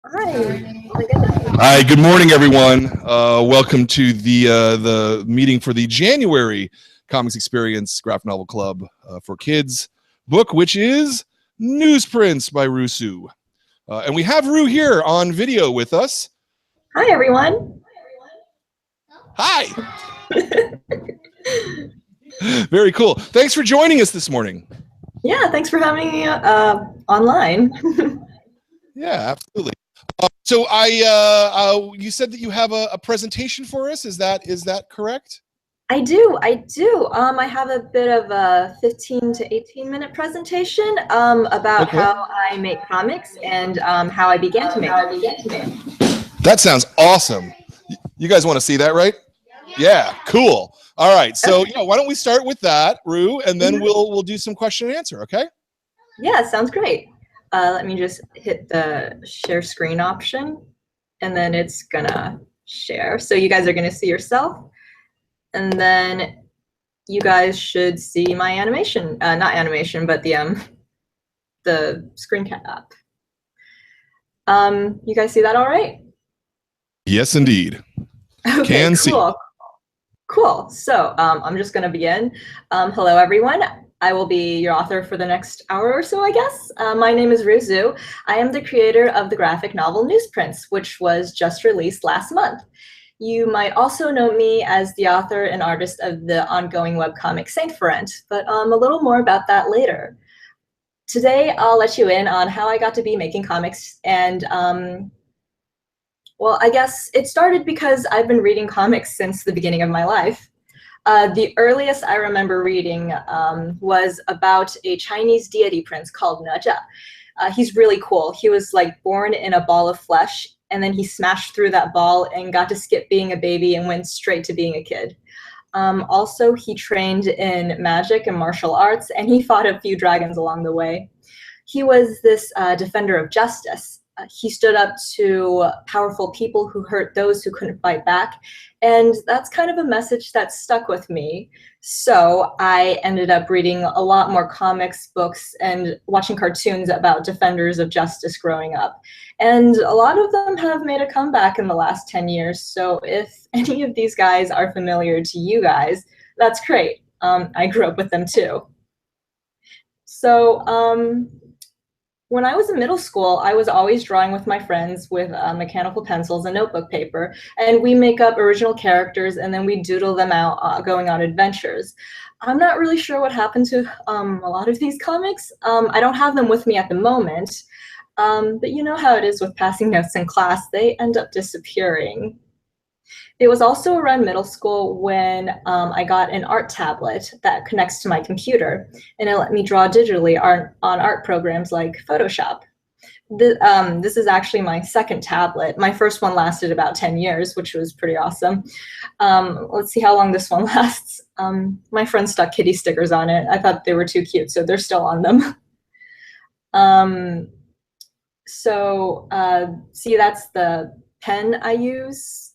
Hi. Oh my goodness. Hi, good morning, everyone. Welcome to the meeting for the January Comics Experience Graphic Novel Club for Kids book, which is Newsprints by Rusu. And we have Ru here on video with us. Hi, everyone. Hi. Very cool. Thanks for joining us this morning. Yeah, thanks for having me online. Yeah, absolutely. So you said that you have a presentation for us. Is that correct? I do. I have a bit of a 15 to 18-minute presentation about how I make comics and how I began to make them. That sounds awesome. You guys want to see that, right? Yeah, cool. All right, so why don't we start with that, Ru, and then we'll do some question and answer, okay? Yeah, sounds great. Let me just hit the share screen option, and then it's gonna share. So you guys are gonna see yourself, and then you guys should see my animation. Not animation, but the screen cap. You guys see that all right? Yes, indeed. Okay, Can see. Cool. So I'm just going to begin. Hello, everyone. I will be your author for the next hour or so, I guess. My name is Ruzu. I am the creator of the graphic novel Newsprints, which was just released last month. You might also know me as the author and artist of the ongoing webcomic Saint for Rent, but a little more about that later. Today, I'll let you in on how I got to be making comics, and well, I guess it started because I've been reading comics since the beginning of my life. The earliest I remember reading was about a Chinese deity prince called Naja. He's really cool. He was like born in a ball of flesh, and then he smashed through that ball and got to skip being a baby and went straight to being a kid. Also, he trained in magic and martial arts, and he fought a few dragons along the way. He was this defender of justice. He stood up to powerful people who hurt those who couldn't fight back. And that's kind of a message that stuck with me. So I ended up reading a lot more comics, books, and watching cartoons about defenders of justice growing up. And a lot of them have made a comeback in the last 10 years. So if any of these guys are familiar to you guys, that's great. I grew up with them too. So when I was in middle school, I was always drawing with my friends with mechanical pencils and notebook paper, and we make up original characters and then we doodle them out going on adventures. I'm not really sure what happened to a lot of these comics. I don't have them with me at the moment, but you know how it is with passing notes in class, they end up disappearing. It was also around middle school when I got an art tablet that connects to my computer, and it let me draw digitally on art programs like Photoshop. This is actually my second tablet. My first one lasted about 10 years, which was pretty awesome. Let's see how long this one lasts. My friend stuck kitty stickers on it. I thought they were too cute, so they're still on them. See, that's the pen I use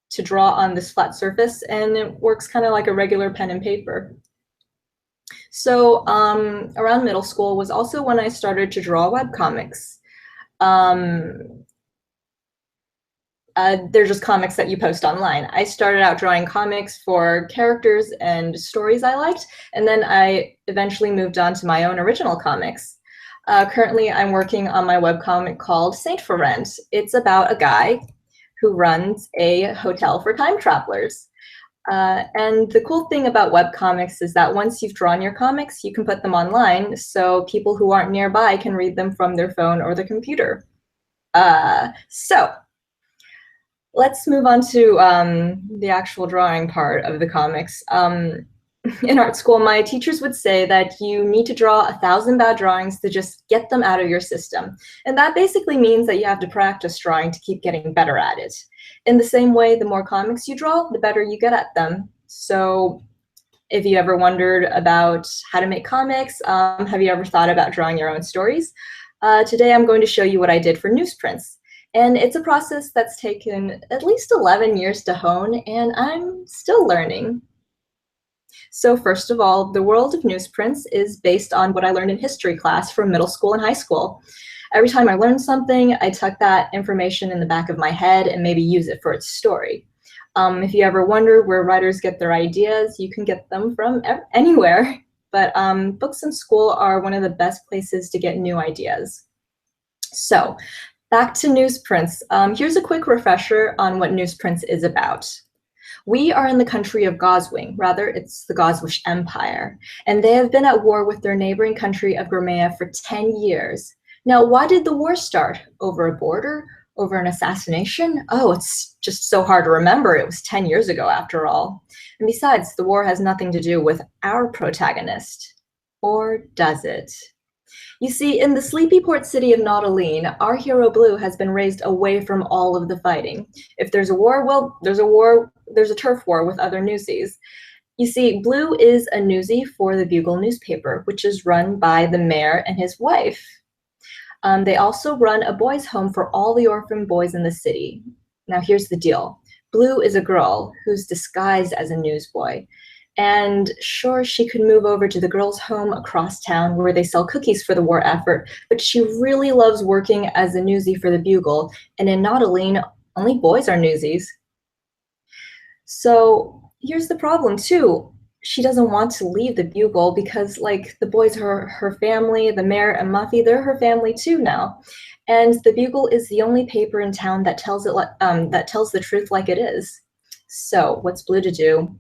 to draw on this flat surface, and it works kind of like a regular pen and paper. So around middle school was also when I started to draw webcomics. They're just comics that you post online. I started out drawing comics for characters and stories I liked, and then I eventually moved on to my own original comics. Currently, I'm working on my webcomic called Saint for Rent. It's about a guy who runs a hotel for time travelers. And the cool thing about webcomics is that once you've drawn your comics, you can put them online so people who aren't nearby can read them from their phone or their computer. So let's move on to the actual drawing part of the comics. In art school, my teachers would say that you need to draw 1,000 bad drawings to just get them out of your system. And that basically means that you have to practice drawing to keep getting better at it. In the same way, the more comics you draw, the better you get at them. So if you ever wondered about how to make comics, have you ever thought about drawing your own stories? Today, I'm going to show you what I did for Newsprints. And it's a process that's taken at least 11 years to hone, and I'm still learning. So first of all, the world of newsprints is based on what I learned in history class from middle school and high school. Every time I learn something, I tuck that information in the back of my head and maybe use it for its story. If you ever wonder where writers get their ideas, you can get them from anywhere. But books in school are one of the best places to get new ideas. So back to newsprints. Here's a quick refresher on what newsprints is about. We are in the country of Goswing, rather it's the Goswish Empire, and they have been at war with their neighboring country of Grimea for 10 years. Now, why did the war start? Over a border? Over an assassination? Oh, it's just so hard to remember. It was 10 years ago after all. And besides, the war has nothing to do with our protagonist. Or does it? You see, in the sleepy port city of Nautoline, our hero Blue has been raised away from all of the fighting. If there's a war, well, there's a turf war with other newsies. You see, Blue is a newsie for the Bugle newspaper, which is run by the mayor and his wife. They also run a boys' home for all the orphan boys in the city. Now, here's the deal. Blue is a girl who's disguised as a newsboy. And sure, she could move over to the girls' home across town where they sell cookies for the war effort, but she really loves working as a newsie for the Bugle, and in Nautoline, only boys are newsies. So here's the problem too. She doesn't want to leave the Bugle because, like, the boys are her family, the mayor and Muffy, they're her family too now. And the Bugle is the only paper in town that tells the truth like it is. So what's Blue to do?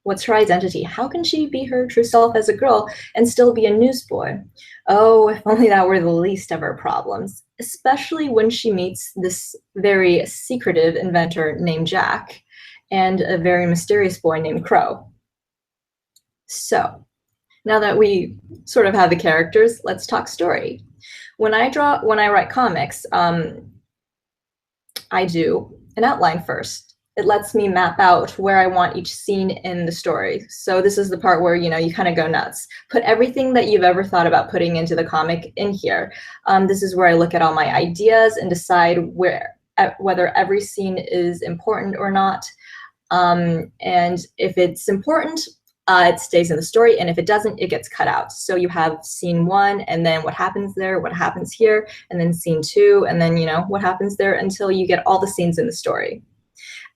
What's her identity? How can she be her true self as a girl and still be a newsboy? Oh, if only that were the least of her problems, especially when she meets this very secretive inventor named Jack and a very mysterious boy named Crow. So now that we sort of have the characters, let's talk story. When I write comics, I do an outline first. It lets me map out where I want each scene in the story. So this is the part where, you kind of go nuts. Put everything that you've ever thought about putting into the comic in here. This is where I look at all my ideas and decide whether every scene is important or not. And if it's important, it stays in the story, and if it doesn't, it gets cut out. So you have scene 1, and then what happens there, what happens here, and then scene 2, and then, what happens there until you get all the scenes in the story.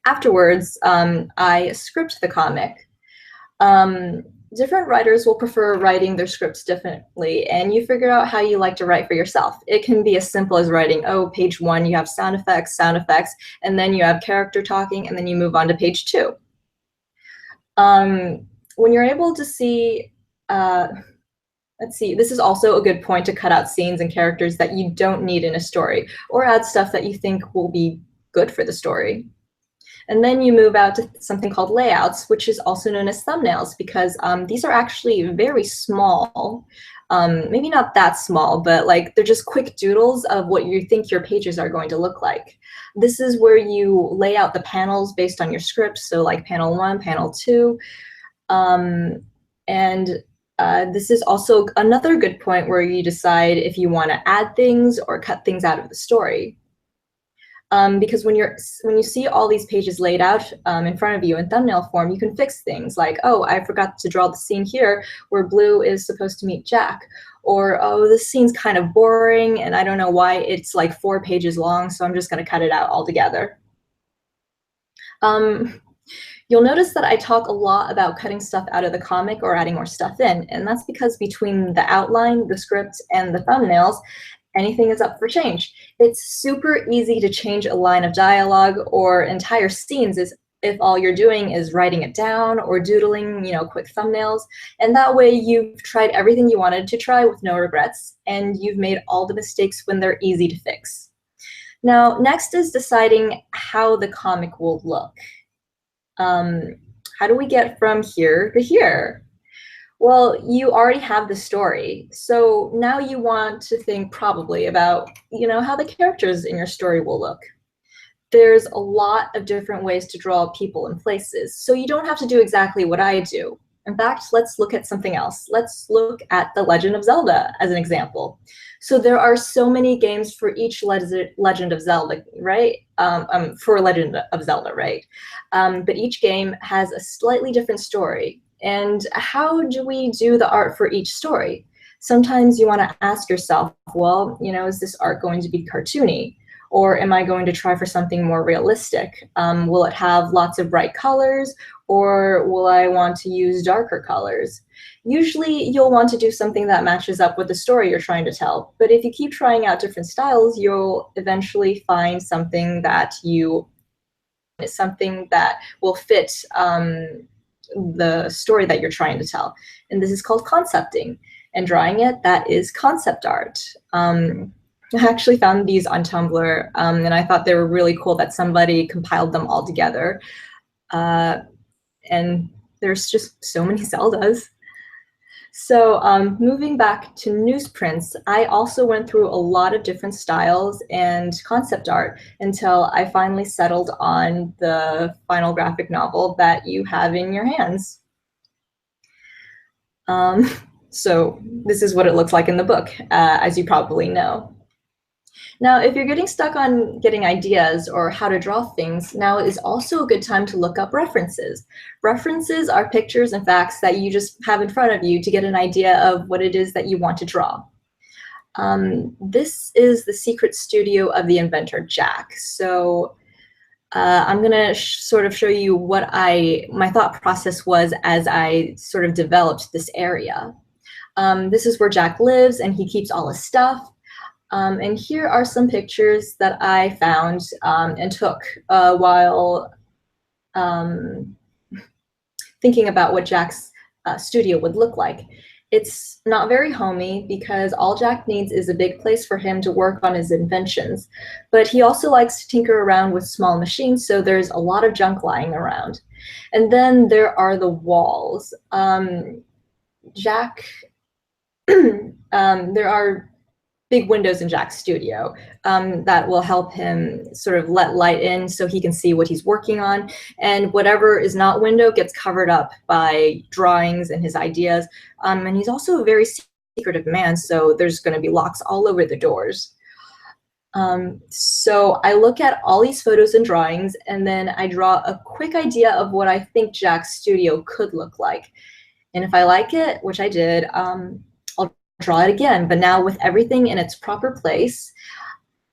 Afterwards, I script the comic. Different writers will prefer writing their scripts differently, and you figure out how you like to write for yourself. It can be as simple as writing, page 1, you have sound effects, and then you have character talking, and then you move on to page 2. When you're able to see, let's see, this is also a good point to cut out scenes and characters that you don't need in a story, or add stuff that you think will be good for the story. And then you move out to something called layouts, which is also known as thumbnails, because these are actually very small. Maybe not that small, but they're just quick doodles of what you think your pages are going to look like. This is where you lay out the panels based on your script, so like panel 1, panel 2. This is also another good point where you decide if you want to add things or cut things out of the story. Because when you see all these pages laid out in front of you in thumbnail form, you can fix things like, I forgot to draw the scene here where Blue is supposed to meet Jack, or this scene's kind of boring and I don't know why it's like 4 pages long, so I'm just going to cut it out altogether. You'll notice that I talk a lot about cutting stuff out of the comic or adding more stuff in, and that's because between the outline, the script, and the thumbnails, anything is up for change. It's super easy to change a line of dialogue or entire scenes if all you're doing is writing it down or doodling, quick thumbnails. And that way you've tried everything you wanted to try with no regrets, and you've made all the mistakes when they're easy to fix. Now, next is deciding how the comic will look. How do we get from here to here? Well, you already have the story, so now you want to think probably about, how the characters in your story will look. There's a lot of different ways to draw people and places, so you don't have to do exactly what I do. In fact, let's look at something else. Let's look at The Legend of Zelda as an example. So there are so many games for each Legend of Zelda, right? For Legend of Zelda, right? But each game has a slightly different story. And how do we do the art for each story? Sometimes you want to ask yourself, well, is this art going to be cartoony? Or am I going to try for something more realistic? Will it have lots of bright colors, or will I want to use darker colors? Usually you'll want to do something that matches up with the story you're trying to tell. But if you keep trying out different styles, you'll eventually find something that will fit the story that you're trying to tell. And this is called concepting. And drawing it, that is concept art. I actually found these on Tumblr, and I thought they were really cool that somebody compiled them all together. And there's just so many Zeldas. So moving back to newsprints, I also went through a lot of different styles and concept art until I finally settled on the final graphic novel that you have in your hands. So this is what it looks like in the book, as you probably know. Now, if you're getting stuck on getting ideas or how to draw things, now is also a good time to look up references. References are pictures and facts that you just have in front of you to get an idea of what it is that you want to draw. This is the secret studio of the inventor, Jack. So I'm going to sort of show you what my thought process was as I sort of developed this area. This is where Jack lives, and he keeps all his stuff. And here are some pictures that I found and took while thinking about what Jack's studio would look like. It's not very homey because all Jack needs is a big place for him to work on his inventions. But he also likes to tinker around with small machines, so there's a lot of junk lying around. And then there are the walls. There are big windows in Jack's studio that will help him sort of let light in so he can see what he's working on. And whatever is not window gets covered up by drawings and his ideas. And he's also a very secretive man, so there's going to be locks all over the doors. So I look at all these photos and drawings, and then I draw a quick idea of what I think Jack's studio could look like. And if I like it, which I did, draw it again, but now with everything in its proper place.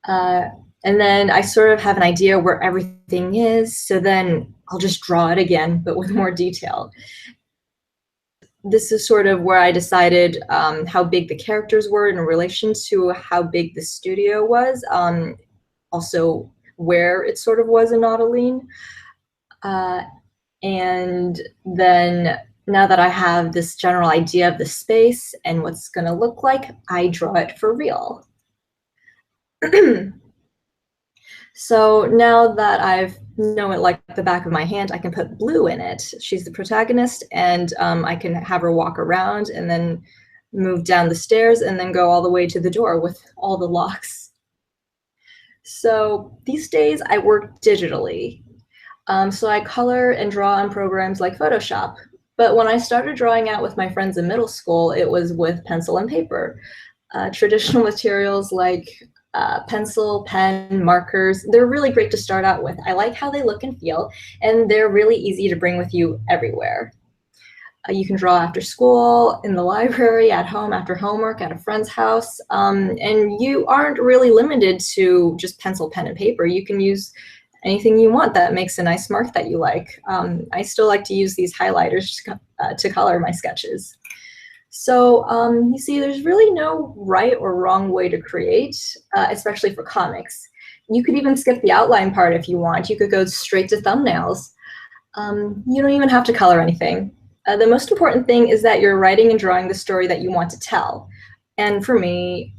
And then I sort of have an idea where everything is, so then I'll just draw it again, but with more detail. This is sort of where I decided how big the characters were in relation to how big the studio was, also where it sort of was in Nautoline. And then now that I have this general idea of the space and what's going to look like, I draw it for real. So now that I know it like the back of my hand, I can put Blue in it. She's the protagonist, and I can have her walk around and then move down the stairs and then go all the way to the door with all the locks. So these days I work digitally. So I color and draw on programs like Photoshop. But when I started drawing out with my friends in middle school, it was with pencil and paper. Traditional materials like pencil, pen, markers, they're really great to start out with. I like how they look and feel, and they're really easy to bring with you everywhere. You can draw after school, in the library, at home, after homework, at a friend's house, and you aren't really limited to just pencil, pen, and paper. You can use anything you want that makes a nice mark that you like. I still like to use these highlighters to color my sketches. So you see, there's really no right or wrong way to create, especially for comics. You could even skip the outline part if you want. You could go straight to thumbnails. You don't even have to color anything. The most important thing is that you're writing and drawing the story that you want to tell. And for me,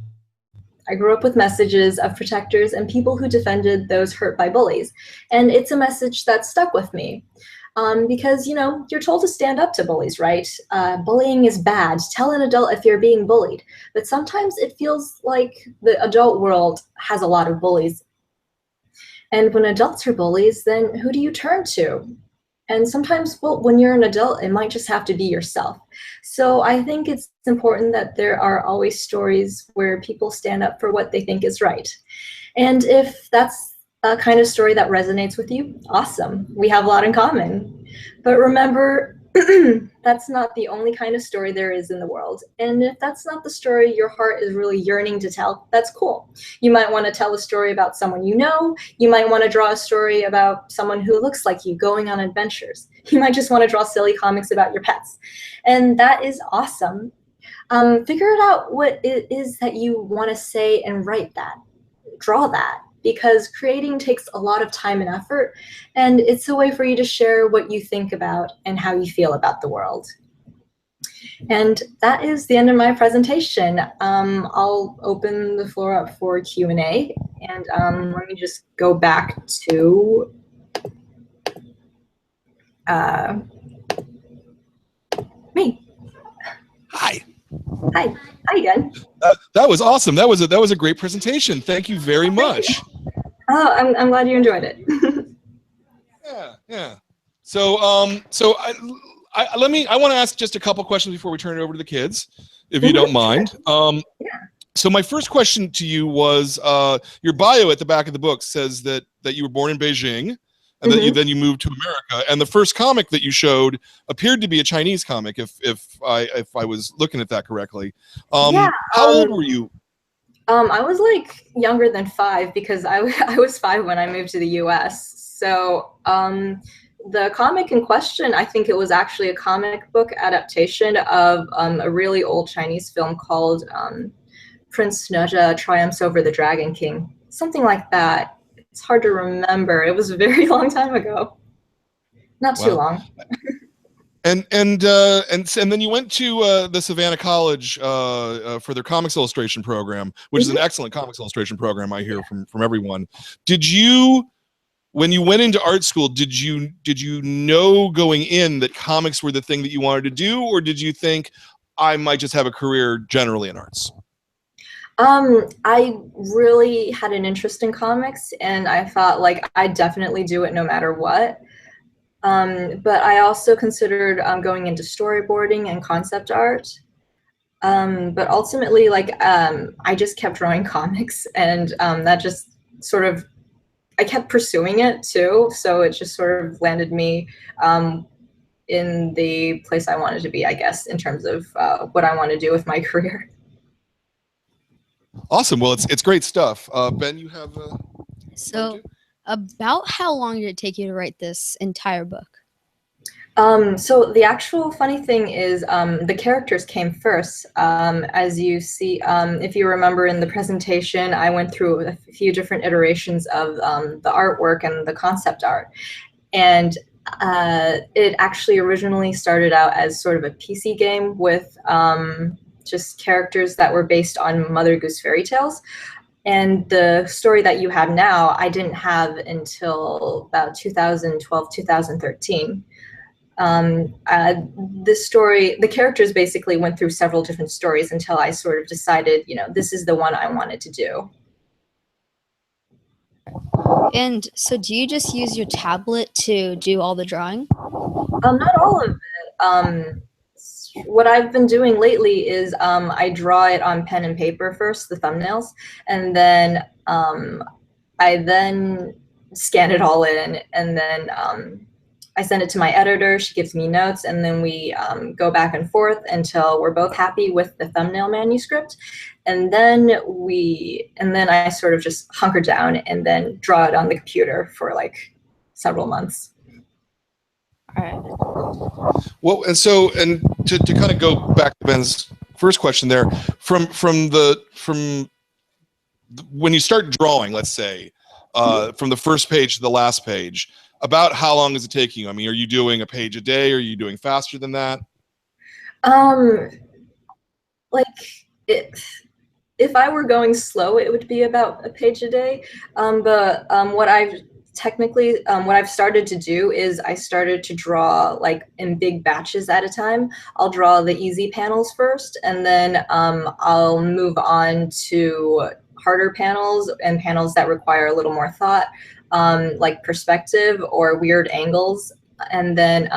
I grew up with messages of protectors and people who defended those hurt by bullies. And it's a message that stuck with me. Because, you're told to stand up to bullies, right? Bullying is bad. Tell an adult if you're being bullied. But sometimes it feels like the adult world has a lot of bullies. And when adults are bullies, then who do you turn to? And sometimes, well, when you're an adult, it might just have to be yourself. So I think it's important that there are always stories where people stand up for what they think is right. And if that's a kind of story that resonates with you, awesome. We have a lot in common. But remember, that's not the only kind of story there is in the world. And if that's not the story your heart is really yearning to tell, that's cool. You might want to tell a story about someone you know. You might want to draw a story about someone who looks like you going on adventures. You might just want to draw silly comics about your pets. And that is awesome. Figure it out what it is that you want to say and write that. Draw that. Because creating takes a lot of time and effort, and it's a way for you to share what you think about and how you feel about the world. And that is the end of my presentation. I'll open the floor up for Q&A, and let me just go back to me. Hi. Hi. Hi again. That was awesome. That was a great presentation. Thank you very much. Oh, I'm glad you enjoyed it. Yeah. So I want to ask just a couple questions before we turn it over to the kids, if you don't mind. Yeah. So my first question to you was, your bio at the back of the book says that you were born in Beijing, and then you moved to America. And the first comic that you showed appeared to be a Chinese comic, if I was looking at that correctly. Yeah, how old were you? I was like younger than 5 because I was 5 when I moved to the US. So the comic in question, I think it was actually a comic book adaptation of a really old Chinese film called Prince Nuzha Triumphs Over the Dragon King. Something like that. It's hard to remember. It was a very long time ago. Not too long. And then you went to the Savannah College for their comics illustration program, which is an excellent comics illustration program, I hear from everyone. Did you, when you went into art school, did you know going in that comics were the thing that you wanted to do, or did you think I might just have a career generally in arts? I really had an interest in comics, and I thought like I'd definitely do it no matter what. But I also considered going into storyboarding and concept art. But ultimately, like, I just kept drawing comics, and that just sort of, I kept pursuing it too. So it just sort of landed me in the place I wanted to be, I guess, in terms of what I want to do with my career. Awesome. Well, it's great stuff. Ben, you have so about how long did it take you to write this entire book? So the actual funny thing is the characters came first. As you see, if you remember in the presentation, I went through a few different iterations of the artwork and the concept art. And it actually originally started out as sort of a PC game with just characters that were based on Mother Goose fairy tales. And the story that you have now, I didn't have until about 2012, 2013. This story, the characters basically went through several different stories until I sort of decided, you know, this is the one I wanted to do. And so do you just use your tablet to do all the drawing? Not all of it. What I've been doing lately is I draw it on pen and paper first, the thumbnails, and then I then scan it all in, and then I send it to my editor. She gives me notes, and then we go back and forth until we're both happy with the thumbnail manuscript. And then I sort of just hunker down and then draw it on the computer for like several months. All right. Well, and to kind of go back to Ben's first question there, from when you start drawing, let's say, from the first page to the last page, about how long is it taking you? I mean, are you doing a page a day? Or are you doing faster than that? Like if I were going slow, it would be about a page a day. But what I've started to do is I started to draw like in big batches at a time. I'll draw the easy panels first, and then I'll move on to harder panels and panels that require a little more thought, like perspective or weird angles. And then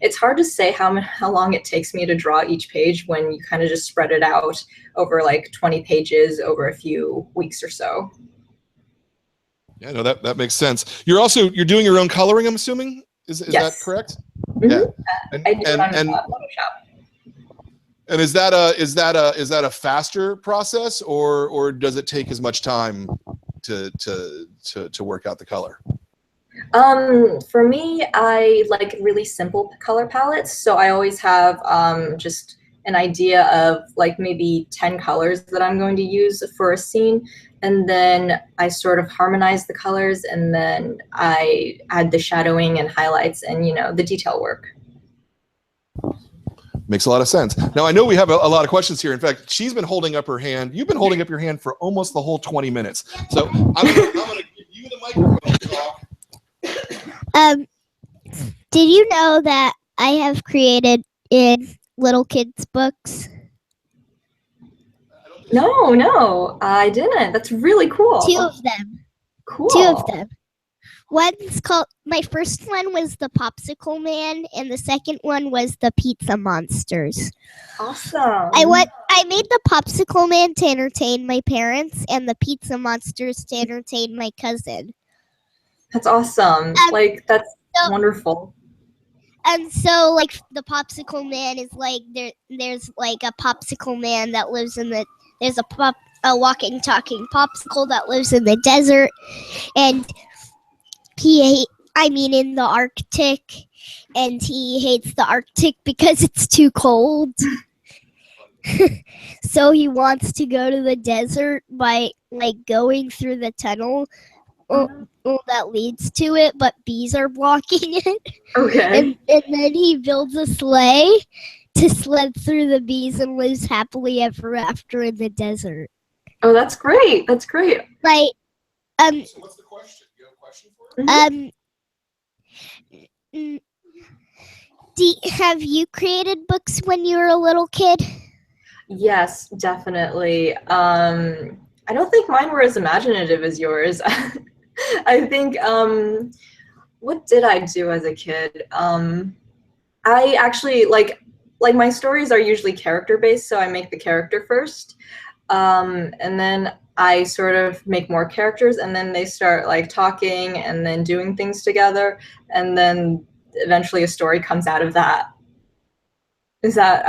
it's hard to say how long it takes me to draw each page when you kind of just spread it out over like 20 pages over a few weeks or so. Yeah, no, that makes sense. You're doing your own coloring, I'm assuming? Is yes. that correct? Yeah. I do it on And Photoshop. and is that a faster process, or does it take as much time to work out the color? For me, I like really simple color palettes, so I always have just an idea of like maybe 10 colors that I'm going to use for a scene, and then I sort of harmonize the colors, and then I add the shadowing and highlights and, you know, the detail work. Makes a lot of sense. Now, I know we have a lot of questions here. In fact, she's been holding up her hand. You've been holding up your hand for almost the whole 20 minutes. So I'm gonna give you the microphone to talk. Did you know that I have created in little kids' books? No, I didn't. That's really cool. 2 of them. Cool. 2 of them. One's called, my first one was the Popsicle Man, and the second one was the Pizza Monsters. Awesome. I made the Popsicle Man to entertain my parents, and the Pizza Monsters to entertain my cousin. That's awesome. Like, that's wonderful. And so, like, the Popsicle Man is like, there's like a Popsicle Man that lives in the, there's a walking, talking popsicle that lives in the desert, and in the Arctic, and he hates the Arctic because it's too cold. So he wants to go to the desert by like going through the tunnel that leads to it, but bees are blocking it. Okay. And then he builds a sleigh to sled through the bees and lives happily ever after in the desert. Oh, that's great. That's great. Like, So what's the question? You have a question for it? Have you created books when you were a little kid? Yes, definitely. I don't think mine were as imaginative as yours. I think, what did I do as a kid? I actually, like my stories are usually character-based, so I make the character first. And then I sort of make more characters, and then they start like talking and then doing things together, and then eventually a story comes out of that. Is that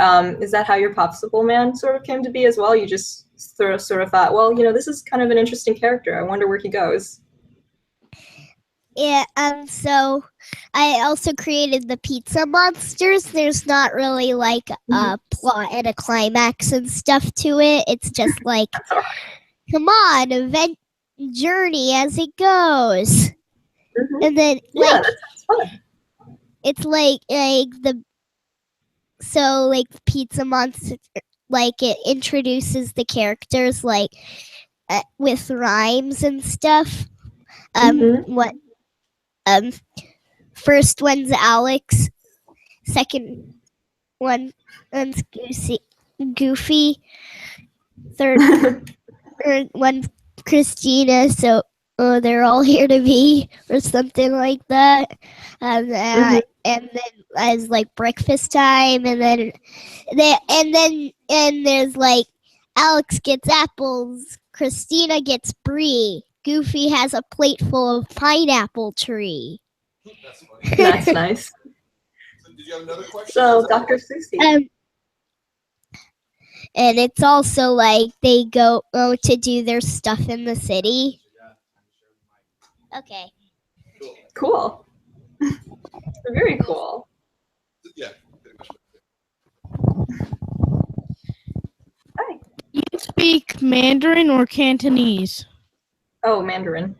how your Popsicle Man sort of came to be as well? You just sort of thought, well, you know, this is kind of an interesting character. I wonder where he goes. Yeah, so I also created the Pizza Monsters. There's not really like a plot and a climax and stuff to it. It's just like, come on, event journey as it goes. And then like, that sounds fun. it's like Pizza Monster, like it introduces the characters like with rhymes and stuff. First one's Alex, second one's Goofy, third one's Christina, so they're all here to be, or something like that. And then as like breakfast time, and there's like Alex gets apples, Christina gets brie, Goofy has a plate full of pineapple tree. That's funny. That's nice. So did you have another question? So, Dr. Susie. And it's also like they go to do their stuff in the city. Okay. Cool. Very cool. Yeah. Hi. You speak Mandarin or Cantonese? Oh, Mandarin.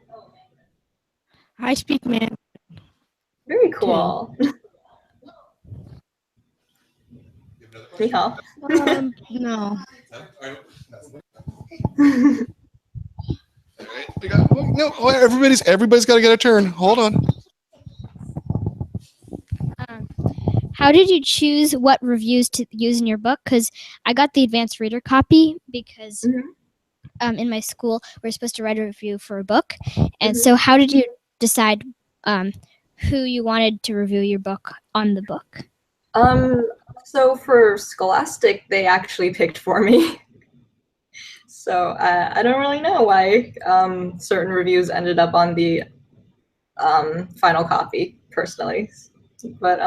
I speak Mandarin. Very cool. Ni hao. No. Everybody's got to get a turn. Hold on. How did you choose what reviews to use in your book? Because I got the advanced reader copy because in my school we're supposed to write a review for a book, and so how did you decide who you wanted to review your book on the book? So for Scholastic, they actually picked for me. So I don't really know why certain reviews ended up on the final copy, personally. But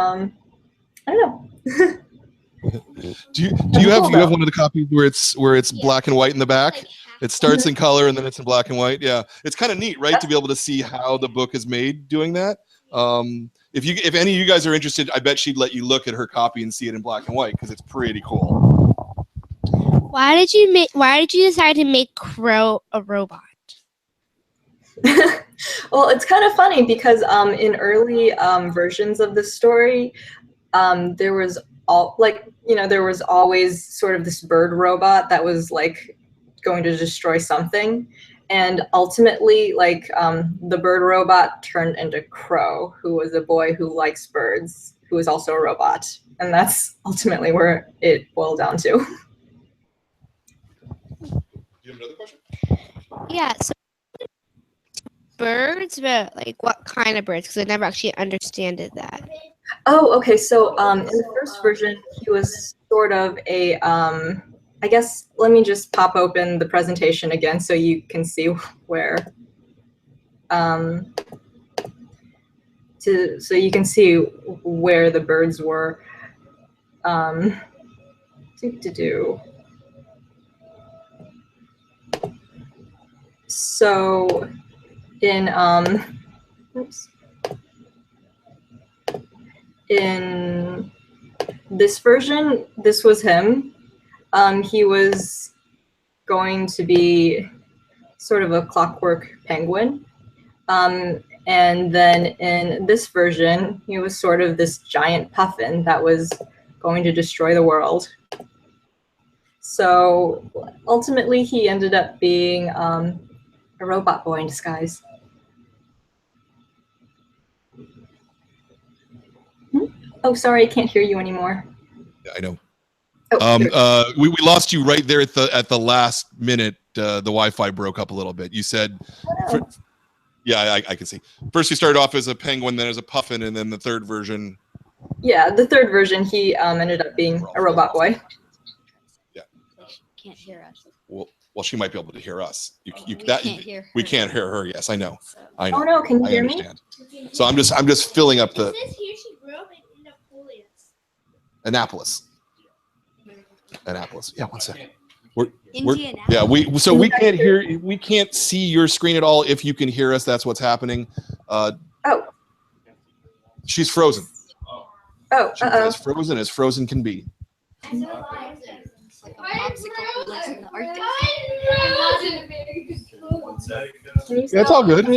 I don't know. Do you have one of the copies where it's black and white in the back? It starts in color and then it's in black and white. Yeah, it's kind of neat, right, to be able to see how the book is made doing that. If any of you guys are interested, I bet she'd let you look at her copy and see it in black and white because it's pretty cool. Why did you decide to make Crow a robot? Well, it's kind of funny because in early versions of the story, there was there was always sort of this bird robot that was like going to destroy something, and ultimately the bird robot turned into Crow, who was a boy who likes birds, who is also a robot, and that's ultimately where it boiled down to. Do you have another question? Yeah. So birds, but like what kind of birds? Because I never actually understood that. Oh, okay. So in the first version, he was sort of a I guess let me just pop open the presentation again so you can see where so you can see where the birds were. So in in this version, this was him. He was going to be sort of a clockwork penguin. And then in this version, he was sort of this giant puffin that was going to destroy the world. So ultimately, he ended up being a robot boy in disguise. Oh, sorry, I can't hear you anymore. Yeah, I know. Oh, We lost you right there at the last minute. The Wi-Fi broke up a little bit. You said, yeah, I can see. First, you started off as a penguin, then as a puffin, and then the third version. Yeah, the third version, he ended up being a robot boy. Yeah. Can't hear us. Well, she might be able to hear us. We that can't hear her. We can't hear her. Yes, I know. I know. Oh no, can you I hear understand. So I'm just filling up the. It says here she grew up in Annapolis. Yeah, one second. We can't hear. We can't see your screen at all. If you can hear us, that's what's happening. Oh. She's frozen. Oh. She's as frozen as frozen can be. Like a popsicle who lives in the Arctic. Yeah, it's all good.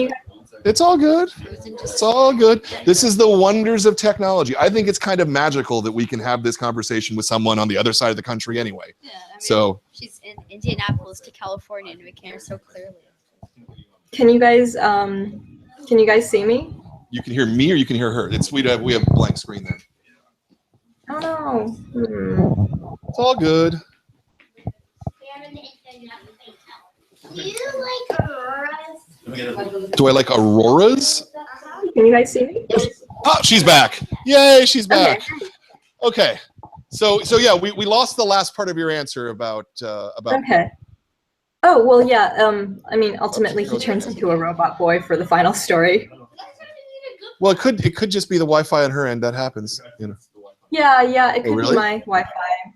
It's all good. It's all good. This is the wonders of technology. I think it's kind of magical that we can have this conversation with someone on the other side of the country anyway. Yeah, I mean, so she's in Indianapolis to California, and we can hear her so clearly. Can you guys see me? you can hear me or you can hear her. We have blank screen there. Oh no. It's all good. Do you like auroras? Do I like auroras? Can you guys see me? Oh, she's back. Yay, she's back. Okay. So yeah, we lost the last part of your answer about Okay. Oh, well, yeah. I mean, ultimately, he turns into a robot boy for the final story. Well, it could just be the Wi-Fi on her end. That happens, you know. Yeah, it could really? be my Wi-Fi.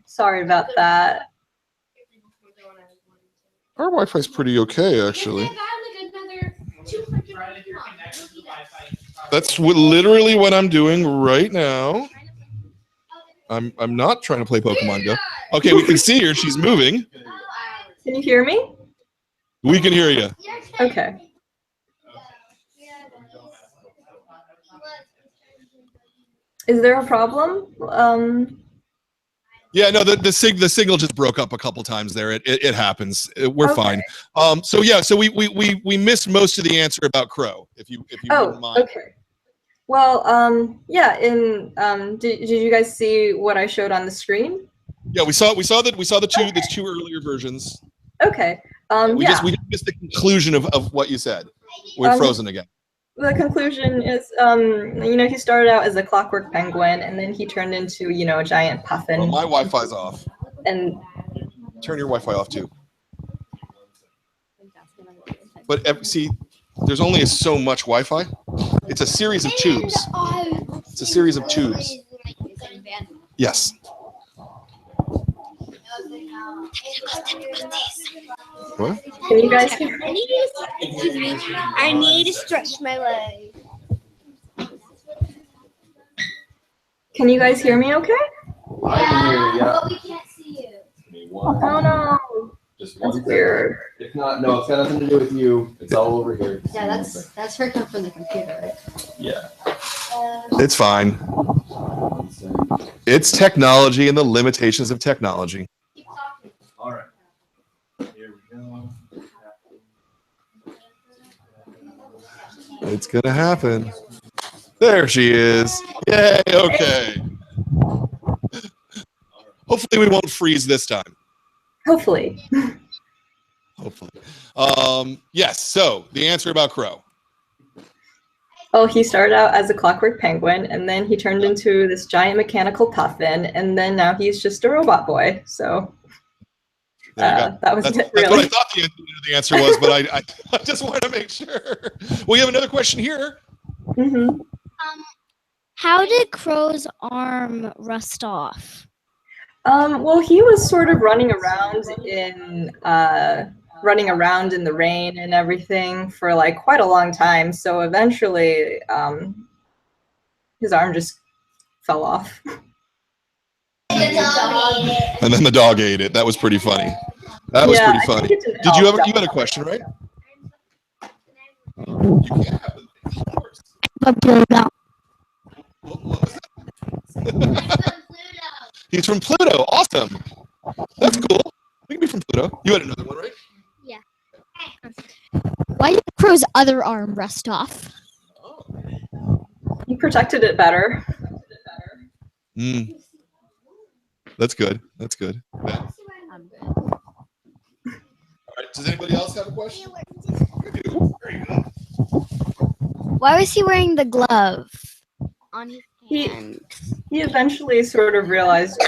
Sorry about that. Our Wi-Fi is pretty okay, actually. That's literally what I'm doing right now. I'm not trying to play Pokemon Go. Okay, we can see her. She's moving. Can you hear me? We can hear you. Okay. Is there a problem? Yeah, no, the signal just broke up a couple times there. It happens. We're fine. So we missed most of the answer about Crow. If you wouldn't mind. Okay. Well, yeah. Did you guys see what I showed on the screen? Yeah, we saw the two earlier versions. Okay. We just missed the conclusion of what you said. We're frozen again. The conclusion is, he started out as a clockwork penguin, and then he turned into, a giant puffin. Well, my Wi-Fi's off. And turn your Wi-Fi off too. But see, there's only so much Wi-Fi. It's a series of tubes. It's a series of tubes. Yes. What? Can you guys hear? I need to stretch my leg. Can you guys hear me okay? I can hear you, yeah. But we can't see you. Give me one. Oh no. Just That's one weird. second. If not, no, it's got nothing to do with you. It's all over here. Yeah, that's her coming from the computer, right? Yeah. It's fine. One second. It's technology and the limitations of technology. All right. Here we go. It's gonna happen. There she is. Yay, okay. Hopefully we won't freeze this time. Hopefully. Hopefully. Yes, so the answer about Crow. Oh, he started out as a clockwork penguin, and then he turned into this giant mechanical puffin, and then now he's just a robot boy. So There you go. that was That's it, what I really. thought the answer was, but I just wanted to make sure. We have another question here. Hmm. How did Crow's arm rust off? Well, he was sort of running around in the rain and everything for like quite a long time. So eventually, his arm just fell off. And then the dog ate it. That was pretty funny. That was Yeah, pretty I think funny. it's an Did you elf, ever? You had a question, right? You can have it, of course. What was that? He's from Pluto. Awesome. That's cool. We can be from Pluto. You had another one, right? Why did Crow's other arm rust off? He protected it better. That's good. That's good. Yeah. All right. Does anybody else have a question? Very good. Why was he wearing the glove on his He- hand? He eventually sort of realized,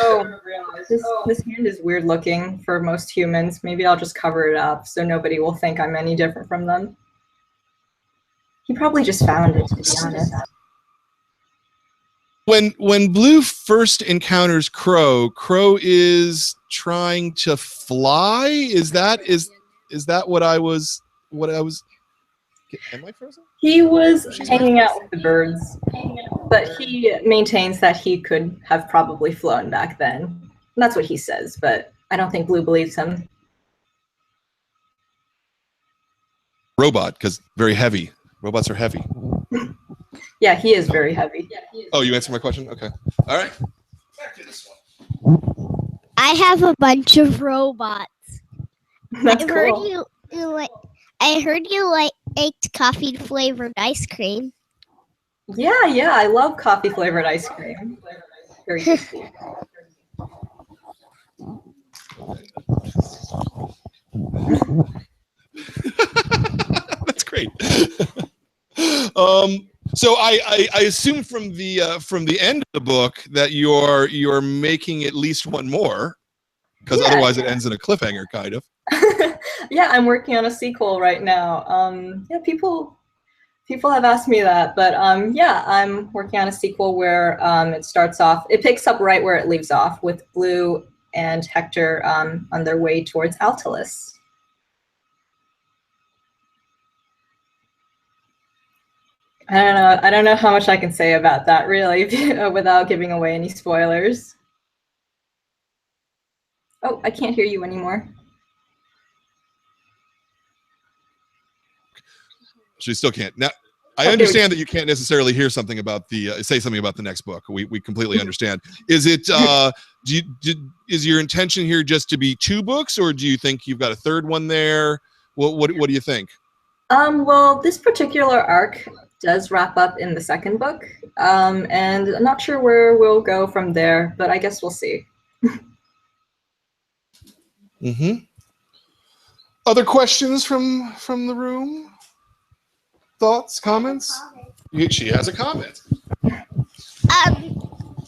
this hand is weird looking for most humans. Maybe I'll just cover it up so nobody will think I'm any different from them. He probably just found it, to be honest. When Blue first encounters Crow, Crow is trying to fly. Is that what I was? Am I frozen? He was hanging out with the birds, but he maintains that he could have probably flown back then. And that's what he says, but I don't think Blue believes him. Robot, because very heavy. Robots are heavy. Yeah, he is very heavy. Oh, you answered my question? Okay. All right. Back to this one. I have a bunch of robots. That's I heard cool. I heard you liked coffee flavored ice cream. Yeah, I love coffee flavored ice cream. Very tasty. That's great. So I assume from the end of the book that you're making at least one more, because otherwise it ends in a cliffhanger, kind of. Yeah, I'm working on a sequel right now. Yeah, people have asked me that, but yeah, I'm working on a sequel where it picks up right where it leaves off with Blue and Hector on their way towards Altalus. I don't know how much I can say about that really without giving away any spoilers. Oh, I can't hear you anymore. She still can't. Now, I understand that you can't necessarily hear something about say something about the next book. We completely understand. Is it? Is your intention here just to be 2 books, or do you think you've got a third one there? What do you think? Well, this particular arc does wrap up in the second book, and I'm not sure where we'll go from there, but I guess we'll see. Other questions from the room? Thoughts, comments? She has a comment.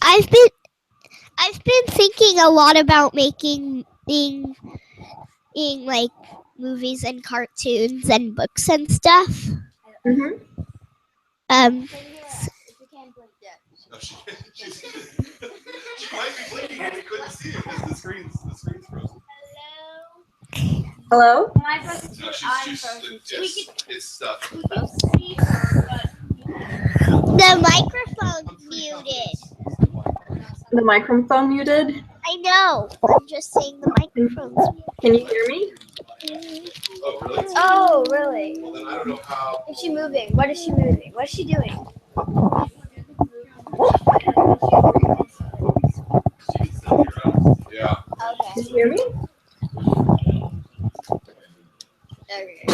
I've been thinking a lot about making like movies and cartoons and books and stuff. Mm-hmm. No, she might be blinking and we couldn't see it because the screen's frozen. Hello? My brother, No, it's stuff. The microphone's muted. The microphone muted? I know. I'm just saying the microphone's muted. Can you hear me? Oh, really? Oh, really? Well, then I don't know how. Is she moving? What is she moving? What is she doing? She can still hear us. Yeah. Can you hear me? Okay.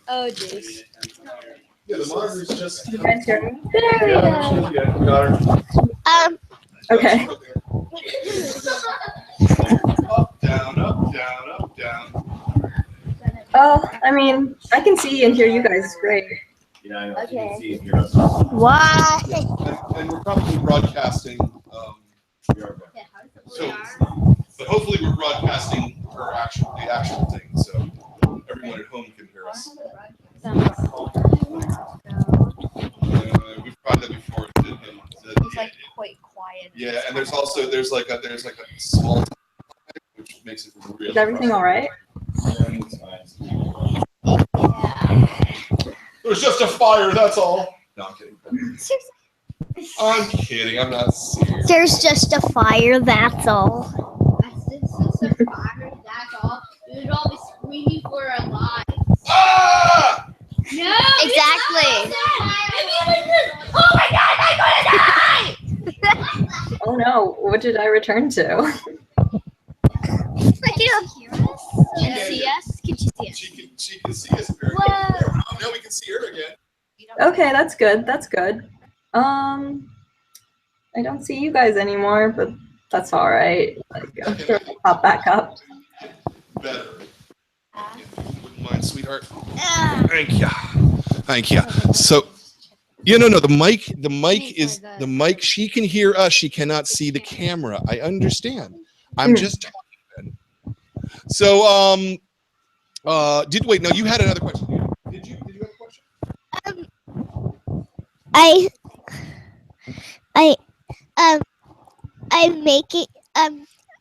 Oh, jeez. Yeah, the monitor's just. Can you guys hear me? Yeah, we got her. Okay. Up, down, up, down, up, down. Oh, I mean, I can see and hear you guys great. Yeah, I know. You Okay. can see and hear us. Why? And we're probably broadcasting. We are back. So, but hopefully we're broadcasting the actual thing, so everyone at home can hear us. We've tried that before. It's like quite quiet. Yeah, and there's like a small time, which makes it really. Is everything all right? There's just a fire, that's all. No, I'm kidding. I'm kidding. I'm not serious. There's just a fire, that's all. That's just a fire, that's all. We'd all be screaming for our lives. Ah! No! Exactly. Oh my god, I'm gonna die! Oh no, what did I return to? Can you see us? Can you see us? She can see us very good. Oh, now we can see her again. Okay, that's good. That's good. I don't see you guys anymore, but that's all right. Like, I'm sure we'll pop back up. Better. Wouldn't mind, sweetheart. Thank you. Thank you. So, yeah, no, the mic is the mic. She can hear us. She cannot see the camera. I understand. I'm just talking. Ben. So, wait? No, you had another question. Did you have a question?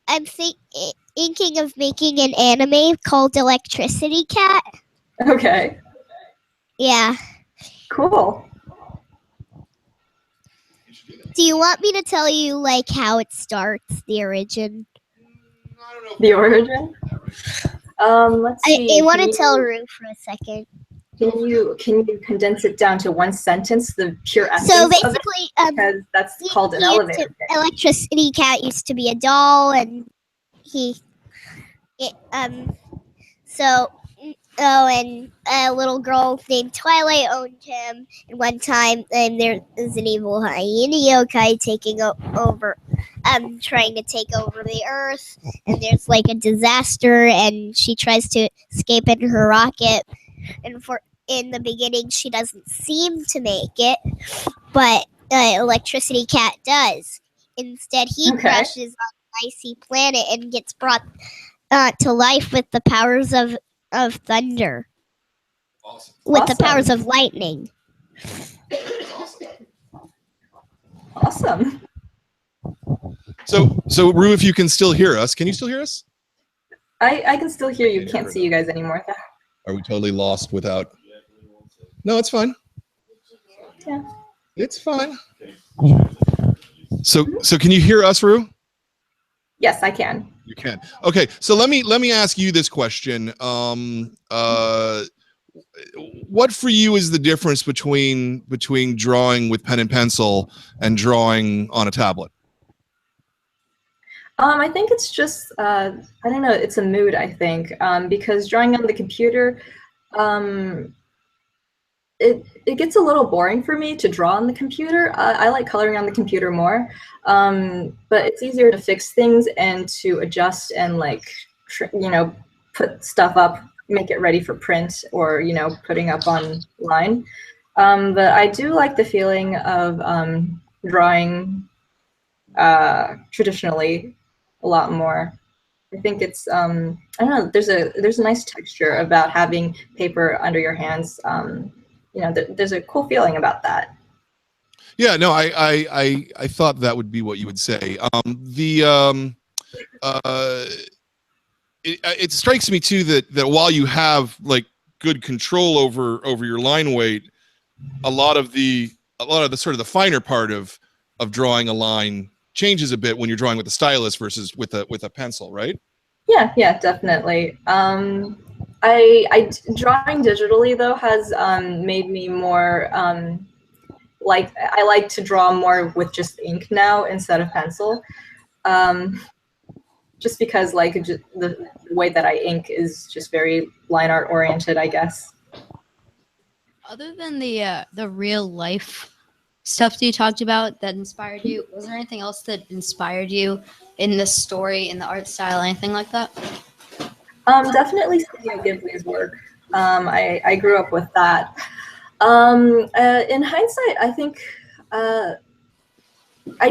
I'm thinking of making an anime called Electricity Cat. Okay, Yeah. cool. You should do that. Do you want me to tell you like how it starts, the origin? I don't know. The origin. Let's see. I want can to you- tell Rue for a second. Can you condense it down to one sentence? The pure essence. So of it? basically, Because that's called an elevator. pitch. Electricity Cat used to be a doll, and and a little girl named Twilight owned him. And one time, there is an evil hyena yokai taking over, trying to take over the Earth. And there's like a disaster, and she tries to escape in her rocket. And in the beginning, she doesn't seem to make it, but Electricity Cat does. Instead, he Okay. crashes on an icy planet and gets brought to life with the powers of thunder, Awesome. with Awesome. the powers of lightning. Awesome. So Rue, if you can still hear us, can you still hear us? I can still hear you. Can't see you guys anymore. Are we totally lost without? No, it's fine. Yeah. It's fine. So can you hear us, Rue? Yes, I can. You can. Okay, so let me ask you this question. What for you is the difference between drawing with pen and pencil and drawing on a tablet? I think it's just I don't know. It's a mood. I think because drawing on the computer, it gets a little boring for me to draw on the computer. I like coloring on the computer more, but it's easier to fix things and to adjust and like put stuff up, make it ready for print or putting up online. But I do like the feeling of drawing traditionally a lot more. I think it's I don't know. There's a nice texture about having paper under your hands. There's a cool feeling about that. Yeah, no, I thought that would be what you would say. It strikes me too that while you have like good control over your line weight, a lot of the sort of the finer part of drawing a line changes a bit when you're drawing with a stylus versus with a pencil, right? Yeah, definitely. Drawing digitally though has made me more I like to draw more with just ink now instead of pencil. Just because the way that I ink is just very line art oriented, I guess. Other than the real life stuff that you talked about that inspired you, was there anything else that inspired you in the story, in the art style, anything like that? Definitely Studio Ghibli's work. I grew up with that. In hindsight, I think I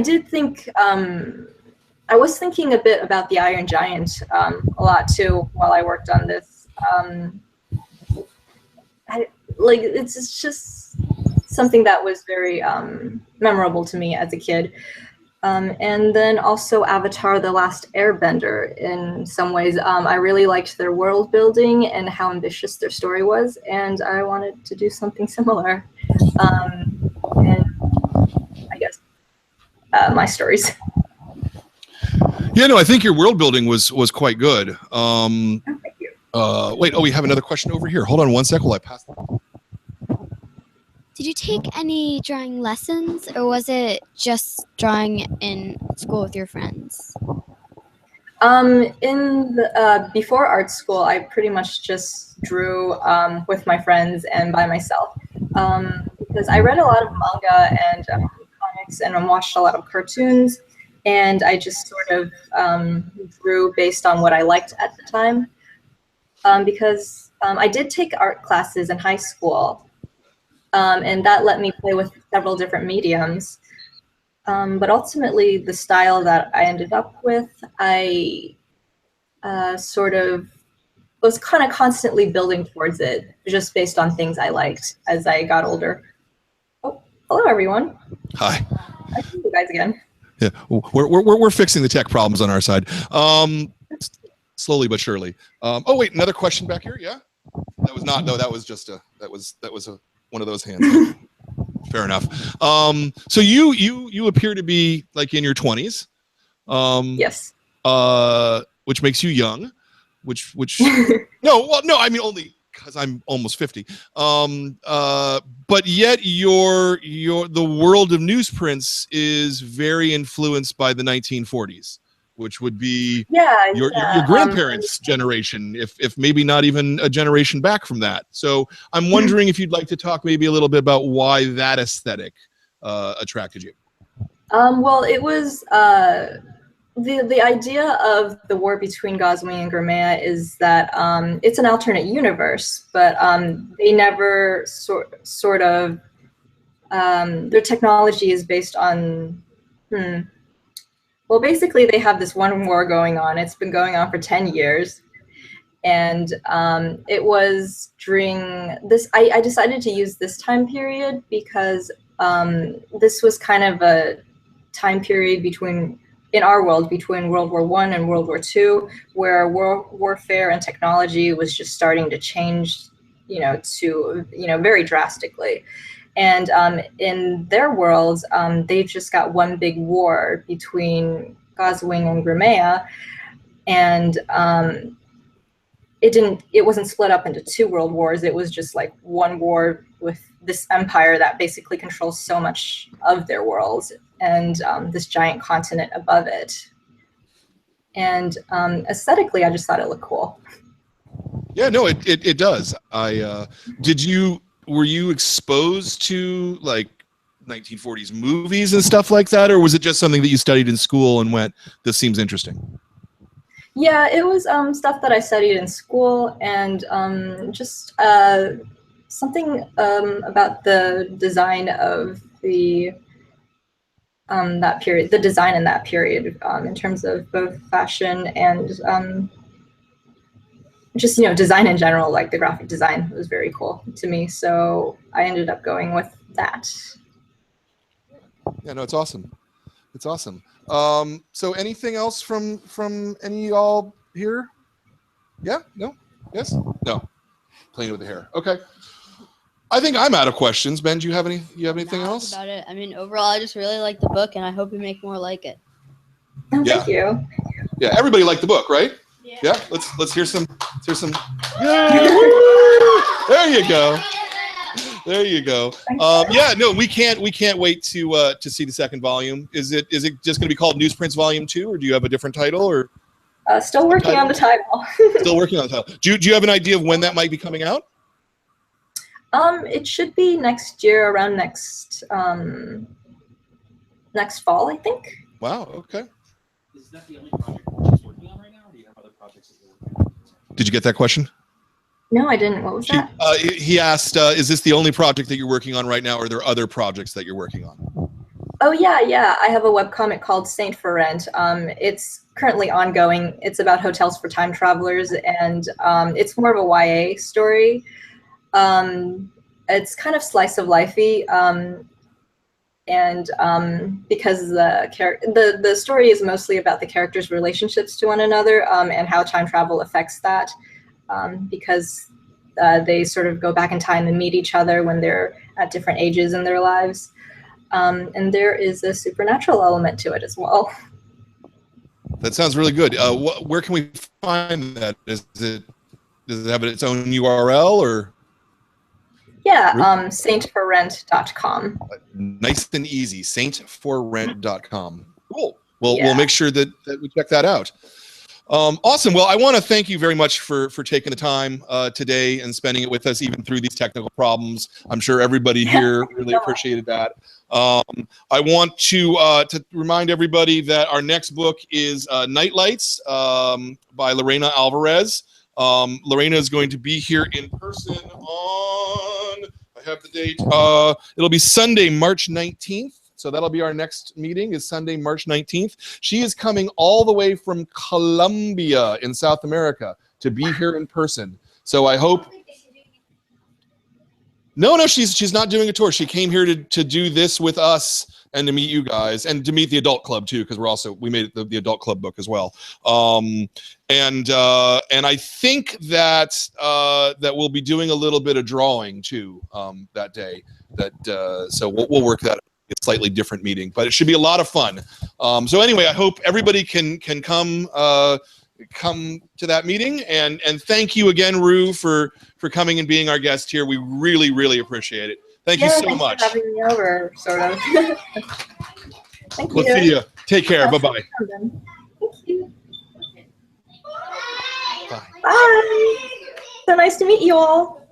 did think I was thinking a bit about the Iron Giant a lot too while I worked on this. It's just something that was very memorable to me as a kid. And then also Avatar: The Last Airbender. In some ways, I really liked their world building and how ambitious their story was, and I wanted to do something similar. And I guess my stories. Yeah, no, I think your world building was quite good. Thank you. Wait, we have another question over here. Hold on one sec while I pass that. Did you take any drawing lessons, or was it just drawing in school with your friends? Before art school, I pretty much just drew with my friends and by myself because I read a lot of manga and comics and watched a lot of cartoons, and I just sort of drew based on what I liked at the time. Because I did take art classes in high school, and that let me play with several different mediums. But ultimately, the style that I ended up with, I sort of was kind of constantly building towards it, just based on things I liked as I got older. Oh, hello everyone. Hi. I see you guys again. Yeah, we're fixing the tech problems on our side. Slowly but surely. Oh wait, another question back here. Yeah, that was not. No, that was just that was one of those hands. Fair enough. So you appear to be like in your 20s. Yes. Which makes you young. Which no, I mean only because I'm almost 50. But yet the world of newsprints is very influenced by the 1940s. Which would be your grandparents' generation, if maybe not even a generation back from that. So I'm wondering if you'd like to talk maybe a little bit about why that aesthetic attracted you. Well, it was the idea of the war between Goswing and Grimea is that it's an alternate universe, but they never sort of their technology is based on. Well, basically, they have this one war going on. It's been going on for 10 years. And it was during this, I decided to use this time period because this was kind of a time period in our world, between World War I and World War II, where warfare and technology was just starting to change, very drastically. And in their worlds, they just got one big war between Goswing and Grimea, and it wasn't split up into two world wars. It was just like one war with this empire that basically controls so much of their worlds and this giant continent above it. And aesthetically, I just thought it looked cool. Yeah, no, it does. Were you exposed to like 1940s movies and stuff like that, or was it just something that you studied in school and went, this seems interesting? Yeah, it was stuff that I studied in school, and just something about the design of the that period, the design in that period, in terms of both fashion and just, you know, design in general. Like the graphic design was very cool to me, so I ended up going with that. Yeah, no, it's awesome. It's awesome. So anything else from any of y'all here? Yeah? No? Yes? No. Playing with the hair. Okay. I think I'm out of questions. Ben, do you have anything Nah, else? that's about it. I mean, overall, I just really like the book, and I hope you make more like it. Oh, Yeah. thank you. Yeah, everybody liked the book, right? Yeah. Let's hear some. Yeah. There you go. There you go. Yeah, no, we can't wait to see the second volume. Is it just going to be called Newsprints Volume 2, or do you have a different title, or Still working on the title. still working on the title? Do you have an idea of when that might be coming out? It should be next year, around next fall, I think. Wow. Okay. Is that the only project he's working on right now, or do you have other projects that you're working on? Did you get that question? No, I didn't. What was that? He asked, is this the only project that you're working on right now, or are there other projects that you're working on? Oh, yeah. I have a webcomic called Saint for Rent. It's currently ongoing. It's about hotels for time travelers, and it's more of a YA story. It's kind of slice of lifey, and because the story is mostly about the characters' relationships to one another, and how time travel affects that, because they sort of go back in time and meet each other when they're at different ages in their lives. And there is a supernatural element to it as well. That sounds really good. Where can we find that? Does it have its own URL, or? Yeah, saintforrent.com. Nice and easy, saintforrent.com. Cool. We'll Yeah. make sure that we check that out. Awesome. Well, I want to thank you very much for taking the time today and spending it with us, even through these technical problems. I'm sure everybody here really appreciated that. I want to remind everybody that our next book is Nightlights by Lorena Alvarez. Lorena is going to be here in person on, I have the date, it'll be Sunday, March 19th. So that'll be our next meeting, is Sunday, March 19th. She is coming all the way from Colombia in South America to be here in person. So I hope... No, she's not doing a tour. She came here to do this with us and to meet you guys and to meet the adult club too, because we made it the adult club book as well. And I think that we'll be doing a little bit of drawing too that day. So we'll work that out. A slightly different meeting, but it should be a lot of fun. So anyway, I hope everybody can come to that meeting, and thank you again, Rue, for coming and being our guest here. We really appreciate it. Thank you so much. Thanks for having me over, sort of. Thank We'll you. see you. Take care. Bye-bye. Thank you. Bye. Bye. So nice to meet you all.